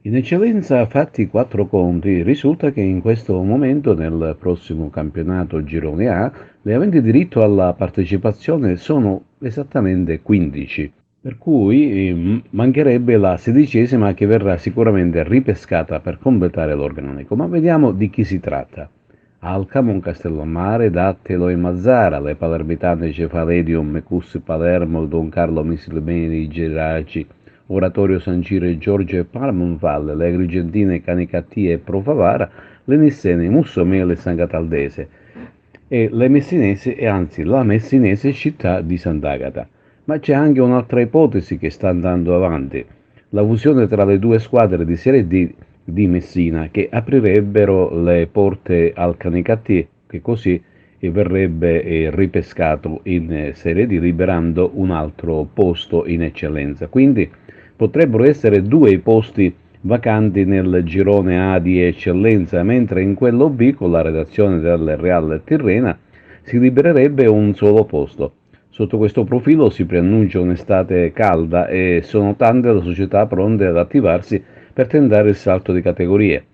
In eccellenza, fatti i quattro conti, risulta che in questo momento nel prossimo campionato Girone A le aventi diritto alla partecipazione sono esattamente 15, per cui mancherebbe la sedicesima che verrà sicuramente ripescata per completare l'organico. Ma vediamo di chi si tratta. Alcamo, Castellammare, Dattilo e Mazzara, le palermitane Cefaledium, Mecus Palermo, Don Carlo Misilmeni, Geraci, Oratorio San Ciro e Giorgio e Parmonvalle, le Agrigentine Canicattì e Profavara, le Nissene Mussomele e San Cataldese e le messinesi e anzi la messinese città di Sant'Agata. Ma c'è anche un'altra ipotesi che sta andando avanti, la fusione tra le due squadre di Serie D di Messina che aprirebbero le porte al Canicattì che così verrebbe ripescato in Serie D liberando un altro posto in eccellenza. Quindi potrebbero essere due i posti vacanti nel girone A di eccellenza, mentre in quello B, con la redazione del Real Tirrena, si libererebbe un solo posto. Sotto questo profilo si preannuncia un'estate calda e sono tante le società pronte ad attivarsi per tentare il salto di categorie.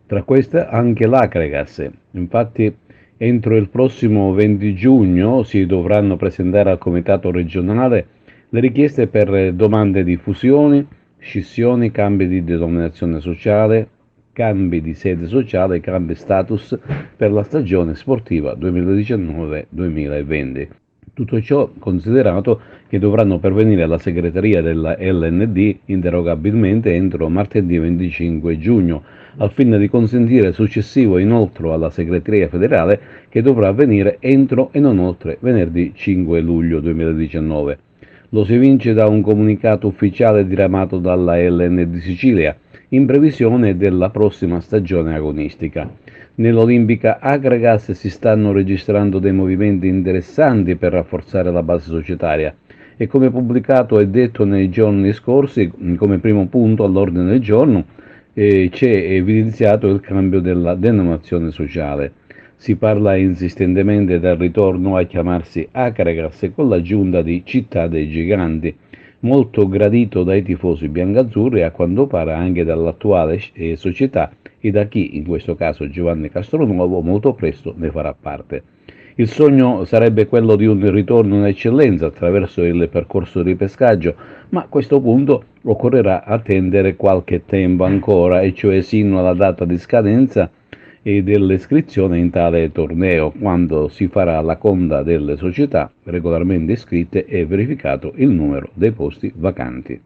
Tra queste anche l'Acregas. Infatti, entro il prossimo 20 giugno si dovranno presentare al Comitato regionale le richieste per domande di fusioni, scissioni, cambi di denominazione sociale, cambi di sede sociale e cambi status per la stagione sportiva 2019-2020. Tutto ciò considerato che dovranno pervenire alla segreteria della LND inderogabilmente entro martedì 25 giugno, al fine di consentire successivo inoltre alla segreteria federale che dovrà avvenire entro e non oltre venerdì 5 luglio 2019. Lo si evince da un comunicato ufficiale diramato dalla LND Sicilia, in previsione della prossima stagione agonistica. Nell'Olimpica Agragas si stanno registrando dei movimenti interessanti per rafforzare la base societaria e come pubblicato e detto nei giorni scorsi, come primo punto all'ordine del giorno, c'è evidenziato il cambio della denominazione sociale. Si parla insistentemente del ritorno a chiamarsi Akragas con l'aggiunta di Città dei Giganti, molto gradito dai tifosi biancazzurri e a quanto pare anche dall'attuale società e da chi, in questo caso Giovanni Castronuovo, molto presto ne farà parte. Il sogno sarebbe quello di un ritorno in eccellenza attraverso il percorso di pescaggio, ma a questo punto occorrerà attendere qualche tempo ancora, e cioè sino alla data di scadenza e dell'iscrizione in tale torneo, quando si farà la conta delle società regolarmente iscritte e verificato il numero dei posti vacanti.